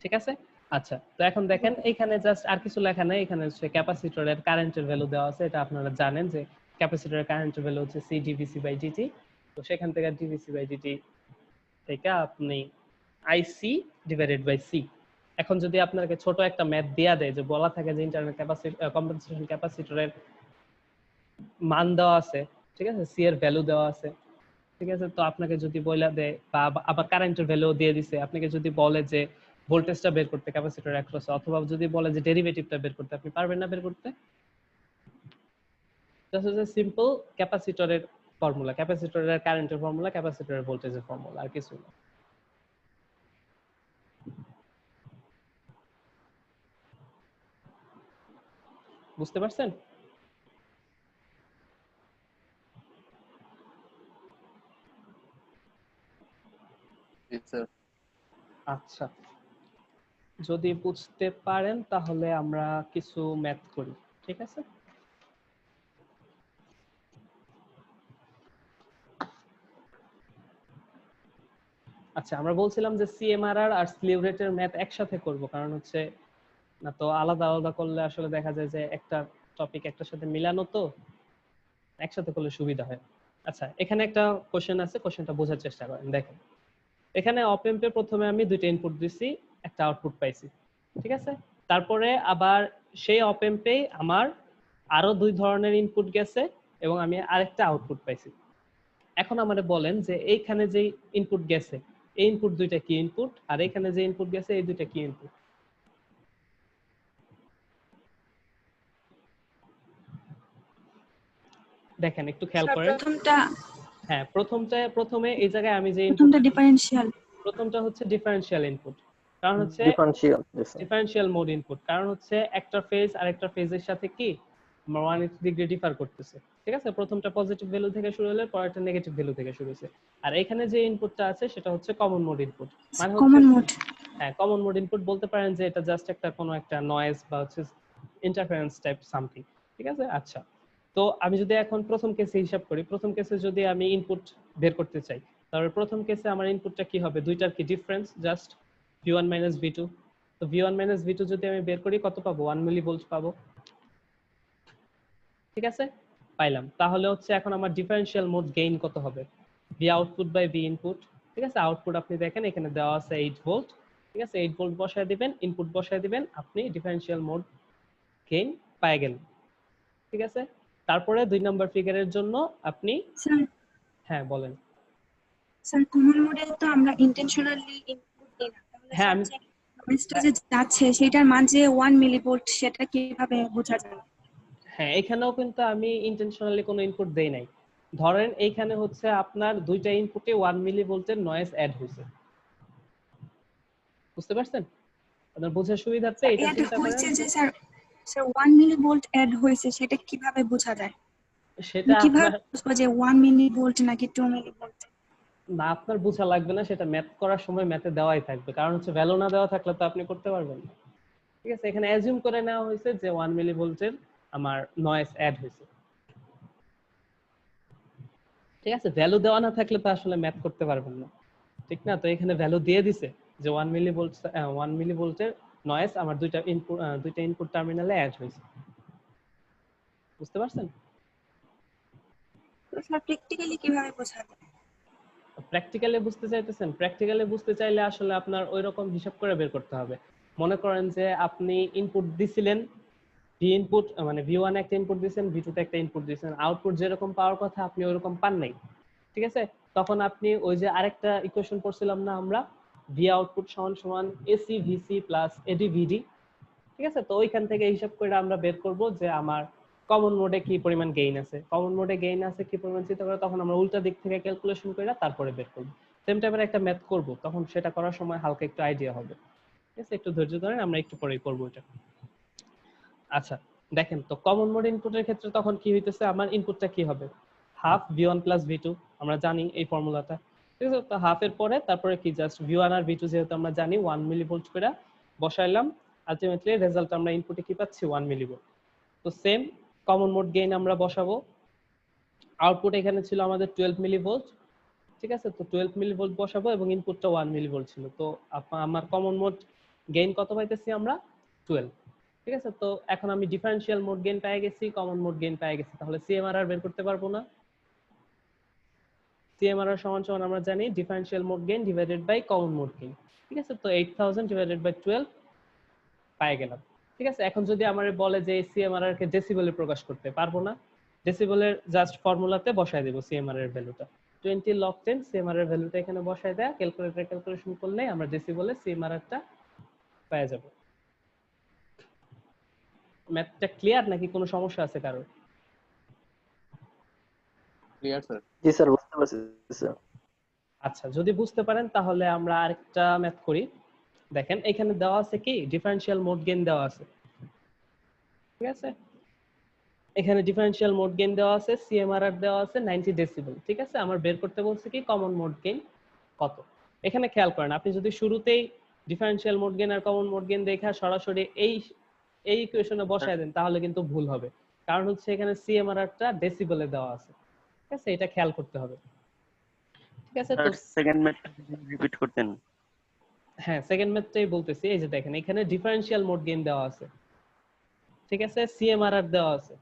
ঠিক আছে, আচ্ছা, তো এখন দেখেন এখানে জাস্ট আর কিছু লেখা নেই, এখানে হচ্ছে ক্যাপাসিটরের কারেন্টের ভ্যালু দেওয়া আছে, এটা আপনারা জানেন যে ক্যাপাসিটরের কারেন্টের ভ্যালু হচ্ছে সি ডিভিসি বাই ডিটি। তো সেখান থেকে ডিভিসি বাই ডিটি থেকে আপনি আইসি ডিভাইডেড বাই সি। এখন যদি আপনাকে ছোট একটা ম্যাথ দেয়া দেয়, যে বলা থাকে যে ইন্টারনাল ক্যাপাসিটি কম্পেনসেশন ক্যাপাসিটরের মান দেওয়া আছে, ঠিক আছে, সি এর ভ্যালু দেওয়া আছে, ঠিক আছে, তো আপনাকে যদি বলে দেয় বা আবার কারেন্টের ভ্যালু দিয়ে দিছে, আপনাকে যদি বলে যে ভোল্টেজটা বের করতে ক্যাপাসিটর অ্যাক্রসে, অথবা যদি বলে যে ডেরিভেটিভটা বের করতে, আপনি পারবেন না বের করতে। জাস্ট হচ্ছে সিম্পল ক্যাপাসিটরের ফর্মুলা, ক্যাপাসিটরের কারেন্টের ফর্মুলা, ক্যাপাসিটরের ভোল্টেজের ফর্মুলা, আর কিছু না। বুঝতে পারছেন? জি স্যার। আচ্ছা, যদি বুঝতে পারেন তাহলে আমরা কিছু ম্যাথ করি, ঠিক আছে। আচ্ছা, আমরা বলছিলাম যে সিএমআরআর আর স্লিউ রেটের ম্যাথ একসাথে করব, কারণ হচ্ছে না তো আলাদা আলাদা করলে আসলে দেখা যায় যে একটা টপিক একটার সাথে মিলানো, তো একসাথে করলে সুবিধা হয়। আচ্ছা, এখানে একটা কোশ্চেন আছে, কোশ্চেনটা বোঝার চেষ্টা করেন। দেখেন, এখানে অপ এম্পে প্রথমে আমি দুইটা ইনপুট দিছি, একটা আউটপুট পাইছি, ঠিক আছে। তারপরে আবার সেই অপ এম্পে আমার আরো দুই ধরনের ইনপুট গেছে এবং আমি আরেকটা আউটপুট পাইছি। এখন আমারে বলেন যে এইখানে যে ইনপুট গেছে এই ইনপুট দুইটা কি ইনপুট, আর এখানে যে ইনপুট গেছে এই দুইটা কি ইনপুট। দেখেন একটু খেয়াল স্যার করেন। প্রথমটা হ্যাঁ, প্রথমে এই জায়গায় আমি যে প্রথমটা ইনপুট, ডিফারেনশিয়াল। প্রথমটা হচ্ছে ডিফারেনশিয়াল ইনপুট, কারণ হচ্ছে ডিফারেনশিয়াল। ডিফারেনশিয়াল মোড ইনপুট, কারণ হচ্ছে একটা ফেজ আরেকটা ফেজের সাথে কি 180 ডিগ্রি ডিফার করতেছে, ঠিক আছে। প্রথমটা পজিটিভ ভ্যালু থেকে শুরু হলে পরেরটা নেগেটিভ ভ্যালু থেকে শুরু হচ্ছে। আর এখানে যে ইনপুটটা আছে সেটা হচ্ছে কমন মোড ইনপুট, মানে হচ্ছে কমন মোড। হ্যাঁ, কমন মোড ইনপুট বলতে পারেন যে এটা জাস্ট একটা কোনো একটা নয়েজ বা হচ্ছে ইন্টারফারেন্স টাইপ সামথিং, ঠিক আছে। আচ্ছা, তো আমি যদি এখন প্রথম কেসে হিসাব করি, প্রথম কেসে যদি আমি ইনপুট বের করতে চাই, তাহলে প্রথম কেসে আমার ইনপুটটা কি হবে, দুইটার কি difference, just v1 minus v2। তো v1 মাইনাস v2 যদি আমি বের করি কত পাবো, 1 মিলি ভোল্ট পাবো, ঠিক আছে, পাইলাম। তাহলে হচ্ছে এখন আমার ডিফারেনশিয়াল মোড গেইন কত হবে, v output by v input, ঠিক আছে। আউটপুট আপনি দেখেন এখানে দেওয়া আছে 8 ভোল্ট, ঠিক আছে, 8 ভোল্ট বসায় দিবেন, ইনপুট বসায় দিবেন, আপনি ডিফারেনশিয়াল মোড গেইন পেয়ে গেলেন, ঠিক আছে। তারপরে 2 নাম্বার ফিগারের জন্য আপনি, স্যার হ্যাঁ বলেন। স্যার কমন মোডে তো আমরা ইন্টেনশনালি ইনপুট দিই না, তাহলে হ্যাঁ, স্যার আমি যে নয়েজটা যে যাচ্ছে সেটার মান যে 1 মিলিভোল্ট সেটা কিভাবে বোঝা যায়? হ্যাঁ, এখানেও কিন্তু আমি ইন্টেনশনালি কোনো ইনপুট দেই নাই। ধরেন এইখানে হচ্ছে আপনার দুইটা ইনপুটে 1 মিলি ভোল্টের নয়েজ অ্যাড হয়েছে, বুঝতে পারছেন? আপনার বোঝার সুবিধার্থে এটা অ্যাড চিন্তা করেন, হয়েছে যে স্যার, স্যার 1 মিলিভোল্ট অ্যাড হয়েছে সেটা কিভাবে বোঝা যায়? সেটা কিভাবে আপনার বুঝবো যে 1 মিলিভোল্ট নাকি 2 মিলিভোল্ট? না, আপনার বোঝা লাগবে না, সেটা ম্যাথ করার সময় ম্যাথে দেওয়াই থাকবে, কারণ হচ্ছে ভ্যালু না দেওয়া থাকলে তো আপনি করতে পারবেন না, ঠিক আছে। এখানে অ্যাজিউম করে নেওয়া হয়েছে যে 1 মিলি ভোল্টের আমার নয়েজ অ্যাড হয়েছে, ঠিক আছে। ভ্যালু দেওয়া না থাকলে তো আসলে ম্যাথ করতে পারবেন না, ঠিক না। তো এখানে ভ্যালু দিয়ে দিছে যে 1 মিলি ভোল্ট, 1 মিলি ভোল্টের নয়েজ আমার দুইটা ইনপুট টার্মিনালে অ্যাড হয়েছে, বুঝতে পারছেন? তো স্যার প্র্যাকটিক্যালি কিভাবে বোঝা যায়? প্র্যাকটিক্যালি বুঝতে চাইতেছেন, প্র্যাকটিক্যালি বুঝতে চাইলে আসলে আপনার ওইরকম হিসাব করে বের করতে হবে। মনে করেন যে আপনি ইনপুট দিছিলেন, ভি ইনপুট মানে v1 একটা ইনপুট দিয়েছেন, v2 তে একটা ইনপুট দিয়েছেন, আউটপুট যেরকম পাওয়ার কথা আপনি ওইরকম পান নাই, ঠিক আছে। তখন আপনি ওই যে আরেকটা ইকুয়েশন পড়ছিলাম না আমরা, ভি আউটপুট সমান সমান এসি ভিসি প্লাস এডি ভিডি, ঠিক আছে। তো ওইখান থেকে হিসাব করে আমরা বের করব যে আমার কমন মোডে কি পরিমাণ গেইন আছে, কমন মোডে গেইন আছে কি পরিমাণ চিন্তা করে তখন আমরা উল্টা দিক থেকে ক্যালকুলেশন করে তারপরে বের করব। সেম টাইপের একটা ম্যাথ করব, তখন সেটা করার সময় হালকা একটু আইডিয়া হবে। ঠিক আছে, একটু ধৈর্য ধরেন, আমরা একটু পরেই করবো এটা। আচ্ছা দেখেন তো কমন মোড ইনপুটের ক্ষেত্রে তখন কি হইতেছে, আমার ইনপুটটা কি হবে, হাফ v1 প্লাস v2, আমরা জানি এই ফর্মুলাটা। ঠিক আছে, তো হাফ এর পরে তারপরে কি জাস্ট v1 আর v2 যেহেতু আমরা জানি 1 মিলিভোল্ট করে বসাইলাম, আলটিমেটলি রেজাল্ট আমরা ইনপুটে কি পাচ্ছি 1 মিলিভোল্ট। তো সেম কমন মোড গেইন আমরা বসাবো, আউটপুট এখানে ছিল আমাদের 12 মিলিভোল্ট। ঠিক আছে, তো 12 মিলিভোল্ট বসাবো এবং ইনপুটটা 1 মিলিভোল্ট ছিল। তো আমার কমন মোড গেইন কত পাইতেছি আমরা 12। ঠিক আছে, তো এখন আমি ডিফারেনশিয়াল মোড গেইন পেয়ে গেছি, কমন মোড গেইন পেয়ে গেছি, তাহলে সিএমআরআর বের করতে পারবো না? সিএমআরআর সমান সমান আমরা জানি differential mode gain divided by common mode gain. ঠিক আছে, তো 8000 ডিভাইডেড বাই 12 পেয়ে গেলাম। ঠিক আছে, এখন যদি আমারে বলে যে সিএমআরআর কে ডেসিবেলে প্রকাশ করতে, পারবো না। ডেসিবেলের জাস্ট ফর্মুলাতে বসায় দেব সিএমআরআর ভ্যালুটা, 20 log 10 সিএমআরআর ভ্যালুটা এখানে বসায় দেয়া, ক্যালকুলেটরে ক্যালকুলেশন করলে আমরা ডেসিবেলে সিএমআরআরটা পেয়ে যাব। ম্যাথটা ক্লিয়ার নাকি কোনো সমস্যা আছে কারোর? Clear sir? জি স্যার, বুঝতে পারছি স্যার। আচ্ছা, যদি বুঝতে পারেন তাহলে আমরা আরেকটা ম্যাথ করি। দেখেন এখানে দেওয়া আছে কি ডিফারেনশিয়াল মোড গেইন দেওয়া আছে। ঠিক আছে, এখানে ডিফারেনশিয়াল মোড গেইন দেওয়া আছে, সিএমআরআর দেওয়া আছে 90 ডেসিবেল। ঠিক আছে, আমার বের করতে বলছে কি কমন মোড গেইন কত। এখানে খেয়াল করেন, আপনি যদি শুরুতেই ডিফারেনশিয়াল মোড গেইন আর কমন মোড গেইন দেখা সরাসরি এই ইকুয়েশনে বসায় দেন তাহলে কিন্তু ভুল হবে, কারণ হচ্ছে এখানে সিএমআরআরটা ডেসিবেলে দেওয়া আছে। ঠিক আছে, এটা খেয়াল করতে হবে। ঠিক আছে, তো সেকেন্ড ম্যাথটা রিপিট করতেন। হ্যাঁ, সেকেন্ড ম্যাথটাই বলতেছি। এই যে দেখেন এখানে ডিফারেনশিয়াল মোড গেইন দেওয়া আছে, ঠিক আছে, সিএমআরআর দেওয়া আছে,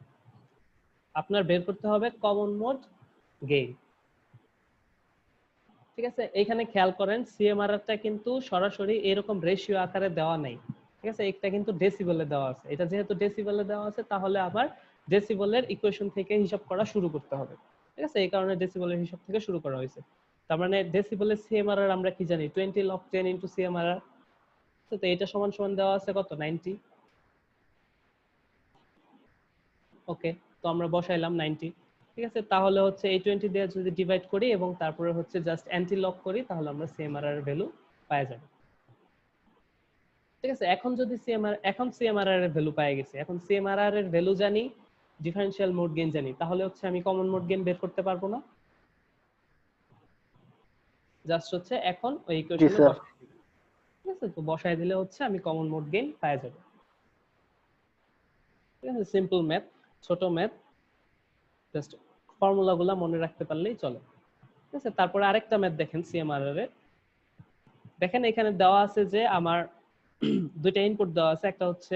আপনার বের করতে হবে কমন মোড গেইন। ঠিক আছে, এখানে খেয়াল করেন সিএমআরআরটা কিন্তু সরাসরি এরকম রেশিও আকারে দেওয়া নাই। ঠিক আছে, এটা কিন্তু ডেসিবেলে দেওয়া আছে। এটা যেহেতু ডেসিবেলে দেওয়া আছে তাহলে আবার ডেসিবেলের ইকুয়েশন থেকে হিসাব করা শুরু করতে হবে। ঠিক আছে, এই কারণে ডেসিবেলের হিসাব থেকে শুরু করা হয়েছে। তার মানে ডেসিবেলের সিএমআরআর আমরা কি জানি 20 log 10 ইনটু সিএমআরআর। তো এটা সমান সমান দেওয়া আছে কত 90। ওকে, তো আমরা বসাইলাম 90। ঠিক আছে, তাহলে হচ্ছে এই 20 দিয়ে যদি ডিভাইড করি এবং তারপরে হচ্ছে জাস্ট অ্যান্টি লক করি তাহলে আমরা সিএমআরআর এর ভ্যালু পাওয়া যাবে। ঠিক আছে, এখন যদি সিএমআরআর এর ভ্যালু পেয়ে গেছি, এখন সিএমআরআর এর ভ্যালু জানি, ডিফারেনশিয়াল মোড গেইন জানি, তাহলে হচ্ছে আমি কমন মোড গেইন বের করতে পারবো না? জাস্ট হচ্ছে এখন ওই ইকুয়েশনে বসাই দিই। ঠিক আছে, তো বসায় দিলে হচ্ছে আমি কমন মোড গেইন পেয়ে যাব। ঠিক আছে, সিম্পল ম্যাথ, ছোট ম্যাথ, জাস্ট ফর্মুলাগুলো মনে রাখতে পারলেই চলে। ঠিক আছে, তারপরে আরেকটা ম্যাথ দেখেন সিএমআরআর এর। দেখেন এখানে দেওয়া আছে যে আমার দুইটা ইনপুট দেওয়া আছে, একটা হচ্ছে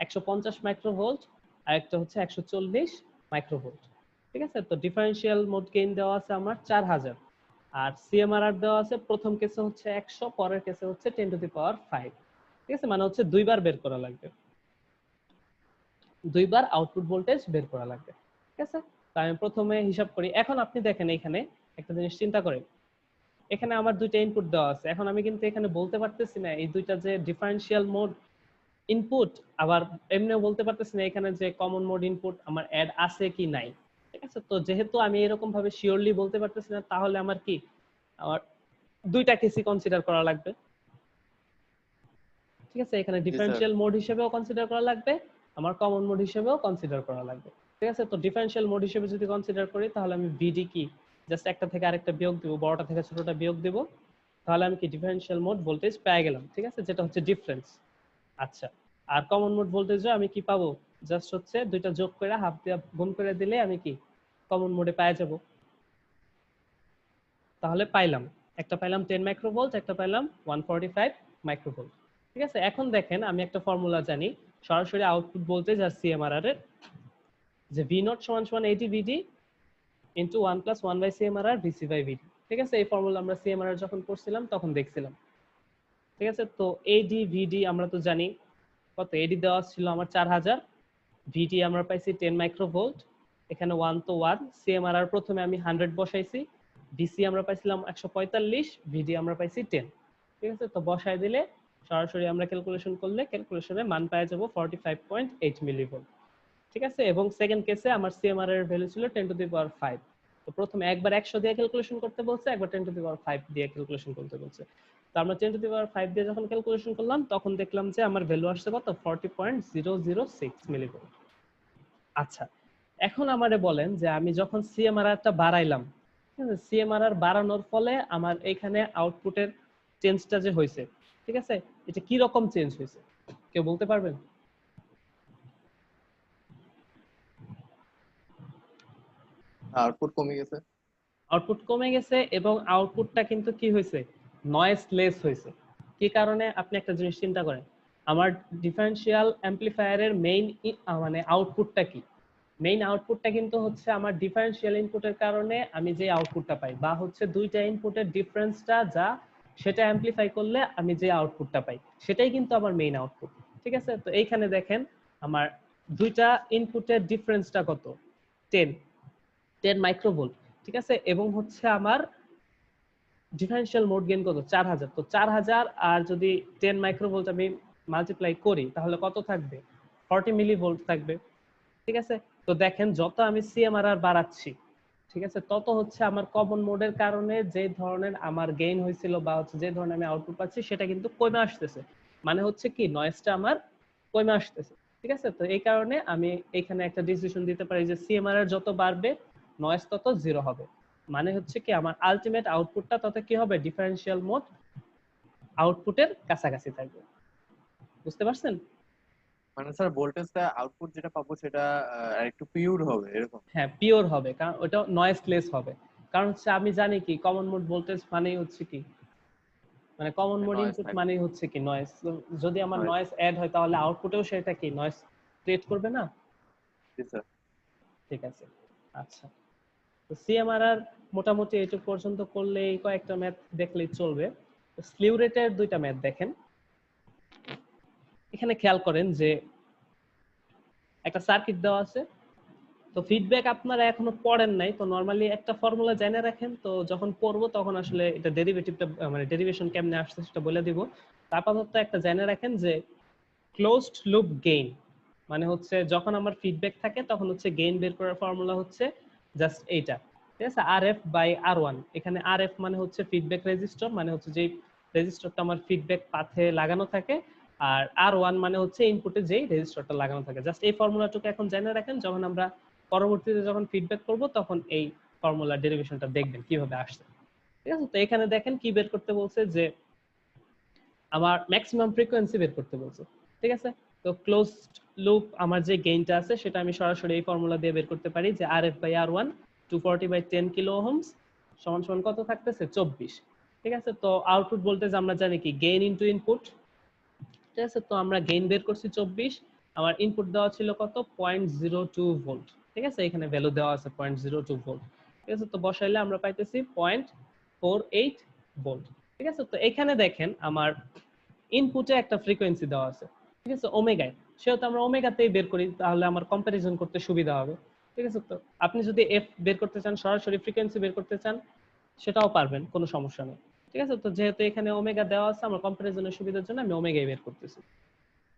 150 মাইক্রোভোল্ট আর একটা হচ্ছে 140 মাইক্রোভোল্ট। ঠিক আছে, তো ডিফারেনশিয়াল মোড গেইন দেওয়া আছে আমার 4000 আর সিএমআরআর দেওয়া আছে প্রথম কেসে হচ্ছে 100, পরের কেসে হচ্ছে 10 টু দি পাওয়ার 5। ঠিক আছে, মানে হচ্ছে দুইবার বের করা লাগবে, দুইবার আউটপুট ভোল্টেজ বের করা লাগবে। ঠিক আছে, তাই আমি প্রথমে হিসাব করি। এখন আপনি দেখেন এখানে একটা জিনিস চিন্তা করেন, এখানে আমার দুইটা ইনপুট দেওয়া আছে, এখন আমি কিন্তু এখানে বলতে পারতেছি না এই দুইটা যে ডিফারেনশিয়াল মোড ইনপুট, আবার এমনিও বলতে পারতেছি না এখানে যে কমন মোড ইনপুট আমার অ্যাড আছে কি নাই। ঠিক আছে, তো যেহেতু আমি এরকম ভাবে শিওরলি বলতে পারতেছি না তাহলে আমার কি আমার দুইটা কেসই কনসিডার করা লাগবে। ঠিক আছে, এখানে ডিফারেনশিয়াল মোড হিসেবেও কনসিডার করা লাগবে, আমার কমন মোড হিসেবেও কনসিডার করা লাগবে। ঠিক আছে, তো ডিফারেনশিয়াল মোড হিসেবে যদি কনসিডার করি তাহলে আমি ভিডি কি জাস্ট একটা থেকে আরেকটা বিয়োগ দিব, বড়টা থেকে ছোটটা বিয়োগ দিব, তাহলে আমি কি ডিফারেনশিয়াল মোড ভোল্টেজ পেয়ে গেলাম। ঠিক আছে, যেটা হচ্ছে ডিফারেন্স। আচ্ছা, আর কমন মোড ভোল্টেজও আমি কি পাবো, জাস্ট হচ্ছে দুইটা যোগ করে হাফ দিয়ে গুণ করে দিলে আমি কি কমন মোডে পেয়ে যাব। তাহলে পাইলাম, একটা পাইলাম 10 মাইক্রোভোল্ট, একটা পাইলাম 145 মাইক্রোভোল্ট। ঠিক আছে, এখন দেখেন আমি একটা ফর্মুলা জানি সরাসরি আউটপুট ভোল্টেজ আর সিএমআরআর এর, যে ভি নট সমান সমান এটি VD into 1 plus 1 by CMRR VC by VD. ঠিক আছে, এই ফর্মুলা আমরা সিএমআরআর যখন করছিলাম তখন দেখছিলাম। ঠিক আছে, তো এডি ভিডি আমরা তো জানি কত, এডি দেওয়া ছিল আমার 4000, ভিডি আমরা পাইছি 10 মাইক্রোভোল্ট, এখানে 1 তো 1, সিএমআরআর প্রথমে আমি 100 বসাইছি, ভিসি আমরা পাইছিলাম 145, ভিডি আমরা পাইছি 10। ঠিক আছে, তো বসায় দিলে সরাসরি আমরা ক্যালকুলেশন করলে ক্যালকুলেশনে মান পেয়ে যাব 45.8 মিলিভোল্ট। ঠিক আছে, এবং সেকেন্ড কেসে আমার সিএমআরআর এর ভ্যালু ছিল 10 টু দি পাওয়ার 5। তো প্রথমে একবার 100 দিয়ে ক্যালকুলেশন করতে বলছে, একবার 10 টু দি পাওয়ার 5 দিয়ে ক্যালকুলেশন করতে বলছে। তো আমরা 10 টু দি পাওয়ার 5 দিয়ে যখন ক্যালকুলেশন করলাম তখন দেখলাম যে আমার ভ্যালু আসছে কত 40.006 মিলিভোল্ট। আচ্ছা, এখন আমারে বলেন যে আমি যখন সিএমআরআরটা বাড়াইলাম, সিএমআরআর বাড়ানোর ফলে আমার এখানে আউটপুটের চেঞ্জটা যে হয়েছে, ঠিক আছে, এটা কি রকম চেঞ্জ হয়েছে কেউ বলতে পারবেন? আউটপুট কমে গেছে। আউটপুট কমে গেছে এবং আউটপুটটা কিন্তু কি হয়েছে, নয়েজলেস হয়েছে। কি কারণে? আপনি একটা জিনিস চিন্তা করেন, আমার ডিফারেনশিয়াল অ্যাম্পলিফায়ারের মেইন মানে আউটপুটটা কি? মেইন আউটপুটটা কিন্তু হচ্ছে আমার ডিফারেনশিয়াল ইনপুটের কারণে আমি যে আউটপুটটা পাই, বা হচ্ছে দুইটা ইনপুটের ডিফারেন্সটা যা সেটা অ্যাম্পলিফাই করলে আমি যে আউটপুটটা পাই সেটাই কিন্তু আমার মেইন আউটপুট। ঠিক আছে, তো এইখানে দেখেন আমার দুইটা ইনপুটের ডিফারেন্সটা কত, 10 মাইক্রোভোল্ট। ঠিক আছে, এবং হচ্ছে আমার ডিফারেনশিয়াল মোড গেইন কত, 4000। তো 4000 আর যদি 10 মাইক্রোভোল্ট আমি মাল্টিপ্লাই করি তাহলে কত থাকবে, 40 মিলিভোল্ট থাকবে। ঠিক আছে, তো দেখেন যত আমি সিএমআরআর বাড়াচ্ছি, ঠিক আছে, তত হচ্ছে আমার কমন মোডের কারণে যে ধরনের আমার গেইন হয়েছিল বা হচ্ছে যে ধরনের আমি আউটপুট পাচ্ছি সেটা কিন্তু কমে আসতেছে। মানে হচ্ছে কি, নয়েজটা আমার কমে আসতেছে। ঠিক আছে, তো এই কারণে আমি এখানে একটা ডিসিশন দিতে পারি যে সিএমআরআর যত বাড়বে নয়েজ তত জিরো হবে। মানে হচ্ছে কি, আমার আলটিমেট আউটপুটটা তত কি হবে, ডিফারেনশিয়াল মোড আউটপুটের কাছাকাছি থাকবে। বুঝতে পারছেন? মানে স্যার ভোল্টেজটা আউটপুট যেটা পাবো সেটা একটু পিওর হবে এরকম। হ্যাঁ, পিওর হবে, কারণ ওটা নয়েজলেস হবে। কারণ হচ্ছে আমি জানি কি কমন মোড ভোল্টেজ মানেই হচ্ছে কি, মানে কমন মোড নয়েজ ইনপুট থাকবে। মানেই হচ্ছে কি নয়েজ। যদি আমার Noise. নয়েজ অ্যাড হয় তাহলে আউটপুটেও সেটা কি নয়েজ ক্রিয়েট করবে না? জি স্যার। ঠিক আছে, আচ্ছা। তো সিএমআরআর মোটামুটি এইটুকু পর্যন্ত করলেই কয়েকটা ম্যাথ দেখলেই চলবে। স্লিউ রেটের দুইটা ম্যাথ দেখেন। এখানে খেয়াল করেন যে একটা সার্কিট দেওয়া আছে, তো ফিডব্যাক আপনারা এখনো পড়েন নাই, তো নরমালি একটা ফর্মুলা জেনে রাখেন, তো যখন পড়বো তখন আসলে এটা ডেরিভেটিভটা মানে ডেরিভেশন কেমনে আসছে সেটা বলে দিব। আপাতত একটা জেনে রাখেন যে ক্লোজড লুপ গেইন মানে হচ্ছে যখন আমার ফিডব্যাক থাকে তখন হচ্ছে গেইন বের করার ফর্মুলা হচ্ছে জাস্ট এইটা। ঠিক আছে, আরএফ বাই আর1। এখানে আরএফ মানে হচ্ছে ফিডব্যাক রেজিস্টর, মানে হচ্ছে যেই রেজিস্টরটা আমার ফিডব্যাক পাথে লাগানো থাকে, আর আর1 মানে হচ্ছে ইনপুটে যেই রেজিস্টরটা লাগানো থাকে। জাস্ট এই ফর্মুলাটুকু এখন জেনে রাখেন, যখন আমরা পরবর্তীতে যখন ফিডব্যাক করব তখন এই ফর্মুলা ডেরিভেশনটা দেখবেন কিভাবে আসছে। ঠিক আছে, তো এখানে দেখেন কি বের করতে বলছে, যে আমার ম্যাক্সিমাম ফ্রিকোয়েন্সি বের করতে বলছে। ঠিক আছে, তো ক্লোজড লুপ আমার যে গেইনটা আছে সেটা আমি সরাসরি এই ফর্মুলা দিয়ে বের করতে পারি, যে আরএফ বাই আর1 240 বাই 10 কিলো ওহমস সমান সমান কত থাকতেছে, 24। ঠিক আছে, তো আউটপুট ভোল্টেজ আমরা জানি কি গেইন ইনটু ইনপুট। ঠিক আছে, তো আমরা গেইন বের করছি 24, আমার ইনপুট দেওয়া ছিল কত, 0.02 ভোল্ট। ঠিক আছে, এখানে ভ্যালু দেওয়া আছে 0.02 ভোল্ট। ঠিক আছে, তো বসাইলে আমরা পাইতেছি 0.48 ভোল্ট। ঠিক আছে, তো এখানে দেখেন আমার ইনপুটে একটা ফ্রিকোয়েন্সি দেওয়া আছে, ঠিক আছে, ওমেগায়। সেহেতু আমরা ওমেগাতেই বের করি, তাহলে আমার কম্পারিজন করতে সুবিধা হবে। ঠিক আছে, তো আপনি যদি এফ বের করতে চান, সরাসরি ফ্রিকোয়েন্সি বের করতে চান, সেটাও পারবেন, কোনো সমস্যা নেই। ঠিক আছে, তো যেহেতু এখানে ওমেগা দেওয়া আছে আমার কম্পারিজনের সুবিধার জন্য আমি ওমেগাই বের করতেছি।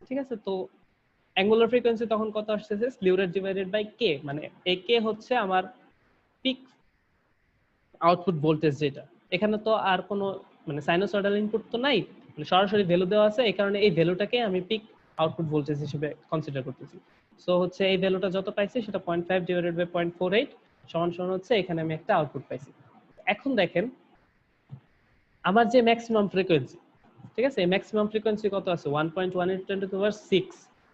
ঠিক আছে, তো অ্যাঙ্গুলার ফ্রিকোয়েন্সি তখন কত আসতেছে, স্লিউ রেট ডিভাইডেড বাই কে, মানে এই কে হচ্ছে আমার পিক আউটপুট ভোল্টেজ যেটা। এখানে তো আর কোনো মানে সাইনোসয়েডাল ইনপুট তো নাই, মানে সরাসরি ভ্যালু দেওয়া আছে, এই কারণে এই ভ্যালুটাকে আমি পিক আউটপুট ভোল্টেজ হিসেবে কনসিডার করতেছি। সো হচ্ছে এই ভ্যালুটা যত পাইছি সেটা 0.5 ডিভাইডেড বাই 0.48 সমান সমান হচ্ছে এখানে আমি একটা আউটপুট পাইছি। এখন দেখেন আমার যে ম্যাক্সিমাম ফ্রিকোয়েন্সি, ঠিক আছে, এই ম্যাক্সিমাম ফ্রিকোয়েন্সি কত আছে, 1.18 × 10⁶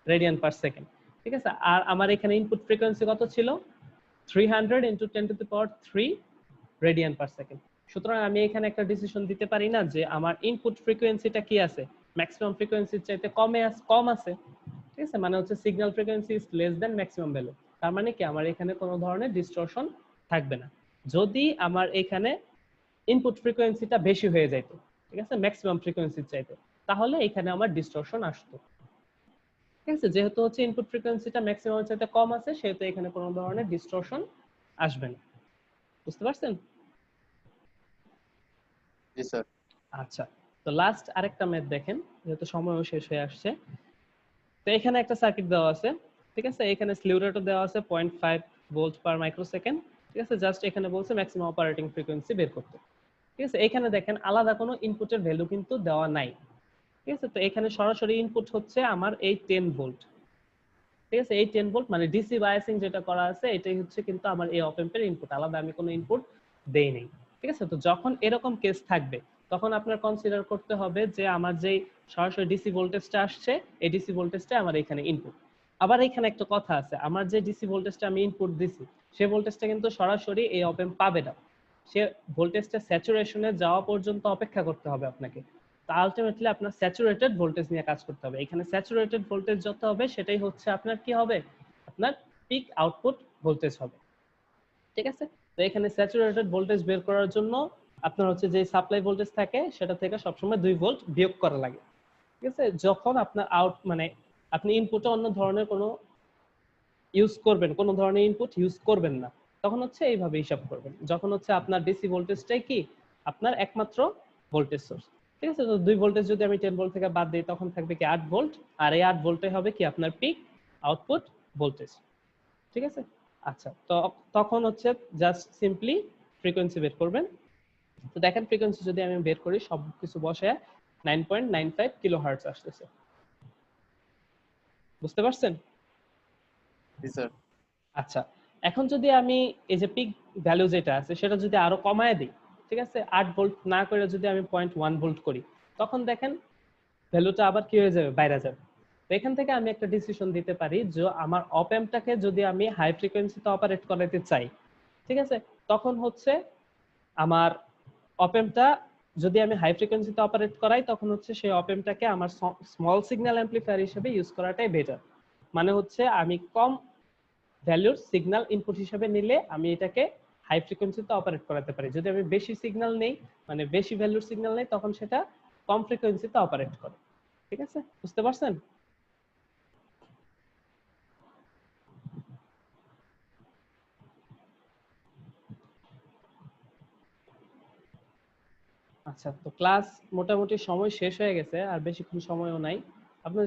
রেডিয়ান পার সেকেন্ড। ঠিক আছে, আর আমার এখানে ইনপুট ফ্রিকোয়েন্সি কত ছিল, 300 × 10⁻³ রেডিয়ান পার সেকেন্ড। সুতরাং আমি এখানে একটা ডিসিশন দিতে পারি না যে আমার ইনপুট ফ্রিকোয়েন্সিটা কি আছে, ম্যাক্সিমাম ফ্রিকোয়েন্সির চাইতে কম আছে। ঠিক আছে, মানে হচ্ছে signal frequency is less than maximum value. তার মানে কি আমার এখানে কোনো ধরনের ডিস্টরশন থাকবে না। যদি আমার এখানে ইনপুট ফ্রিকোয়েন্সিটা বেশি হয়ে যাইতো, ঠিক আছে, ম্যাক্সিমাম ফ্রিকোয়েন্সির চাইতে, তাহলে এখানে আমার ডিস্টরশন আসতো। ঠিক আছে, যেহেতু হচ্ছে ইনপুট ফ্রিকোয়েন্সিটা ম্যাক্সিমামের চাইতে কম আছে সেহেতু এখানে কোনো ধরনের ডিস্টরশন আসবে না। বুঝতে পারছেন? জি স্যার। আচ্ছা, তো লাস্ট আরেকটা ম্যাথ দেখেন, যেহেতু সময়ও শেষ হয়ে আসছে। তো এখানে একটা সার্কিট দেওয়া আছে, ঠিক আছে, এখানে স্লিউ রেটও দেওয়া আছে 0.5 ভোল্ট পার মাইক্রোসেকেন্ড। ঠিক আছে, জাস্ট এখানে বলছে ম্যাক্সিমাম অপারেটিং ফ্রিকোয়েন্সি বের করতে। ঠিক আছে, এখানে দেখেন আলাদা কোনো ইনপুটের ভ্যালু কিন্তু দেওয়া নাই। ঠিক আছে, তো এখানে সরাসরি ইনপুট হচ্ছে আমার এই 10 ভোল্ট। ঠিক আছে, এই 10 ভোল্ট মানে ডিসি বায়াসিং যেটা করা আছে এটাই হচ্ছে কিন্তু আমার এই অপ এম্পের ইনপুট, আলাদা আমি কোনো ইনপুট দেই নাই। ঠিক আছে, তো যখন এরকম কেস থাকবে তখন আপনার কনসিডার করতে হবে যে আমার যেই সরাসরি ডিসি ভোল্টেজটা আসছে এই ডিসি ভোল্টেজটা আমার এখানে ইনপুট। আবার এখানে একটা কথা আছে, আমার যে ডিসি ভোল্টেজটা আমি ইনপুট দিছি সেই ভোল্টেজটা কিন্তু সরাসরি এই অপ এম্প পাবে না, সে ভোল্টেজটা স্যাচুরেশনে যাওয়া পর্যন্ত অপেক্ষা করতে হবে আপনাকে। তো আলটিমেটলি আপনার স্যাচুরেটেড ভোল্টেজ নিয়ে কাজ করতে হবে। এখানে স্যাচুরেটেড ভোল্টেজ যত হবে সেটাই হচ্ছে আপনার কি হবে, আপনার পিক আউটপুট ভোল্টেজ হবে। ঠিক আছে, তো এখানে স্যাচুরেটেড ভোল্টেজ বের করার জন্য আপনার হচ্ছে যে সাপ্লাই ভোল্টেজ থাকে সেটা থেকে সবসময় 2 ভোল্ট বিয়োগ করা লাগে। ঠিক আছে, যখন আপনার আউট মানে আপনি ইনপুটে অন্য ধরনের কোনো ইউজ করবেন, কোনো ধরনের ইনপুট ইউজ করবেন না, তখন হচ্ছে এইভাবে হিসাব করবেন। যখন হচ্ছে আপনার ডিসি ভোল্টেজটাই কি আপনার একমাত্র ভোল্টেজ সোর্স। ঠিক আছে, তো 2 ভোল্টেজ যদি আমি 10 ভোল্ট থেকে বাদ দিই তখন থাকবে কি 8 ভোল্ট, আর এই 8 ভোল্টে হবে কি আপনার পিক আউটপুট ভোল্টেজ। ঠিক আছে, আচ্ছা, তো তখন হচ্ছে জাস্ট সিম্পলি ফ্রিকোয়েন্সি বের করবেন। তো দেখেন ফ্রিকোয়েন্সি যদি আমি বের করি সব কিছু বসে 9.95 কিলোহার্টজ আসতেছে। বুঝতে পারছেন? জি স্যার। আচ্ছা, এখন যদি আমি এই যে পিক ভ্যালু যেটা আছে সেটা যদি আরো কমায় দিই, ঠিক আছে, 8 ভোল্ট না করে যদি আমি 0.1 ভোল্ট করি, তখন দেখেন ভ্যালুটা আবার কি হয়ে যাবে, বাইরে যাবে। তো এখান থেকে আমি একটা ডিসিশন দিতে পারি যে আমার অপ এম্পটাকে যদি আমি হাই ফ্রিকোয়েন্সিতে অপারেট করাতে চাই, ঠিক আছে, তখন হচ্ছে আমার অপ এম্পটা যদি আমি হাই ফ্রিকোয়েন্সিতে অপারেট করাই তখন হচ্ছে সেই অপ এম্পটাকে আমার স্মল সিগন্যাল অ্যাম্পলিফায়ার হিসেবে ইউজ করাটাই বেটার। মানে হচ্ছে আমি কম ভ্যালুর সিগন্যাল ইনপুট হিসেবে নিলে আমি এটাকে হাই ফ্রিকোয়েন্সিতে অপারেট করাতে পারি। যদি আমি বেশি সিগন্যাল নেই মানে বেশি ভ্যালুর সিগন্যাল নেই তখন সেটা কম ফ্রিকোয়েন্সিতে অপারেট করে। ঠিক আছে, বুঝতে পারছেন? আচ্ছা, তো ক্লাস মোটামুটি সময় শেষ হয়ে গেছে, আর বেশিক্ষণ সময়ও নাই। আপনার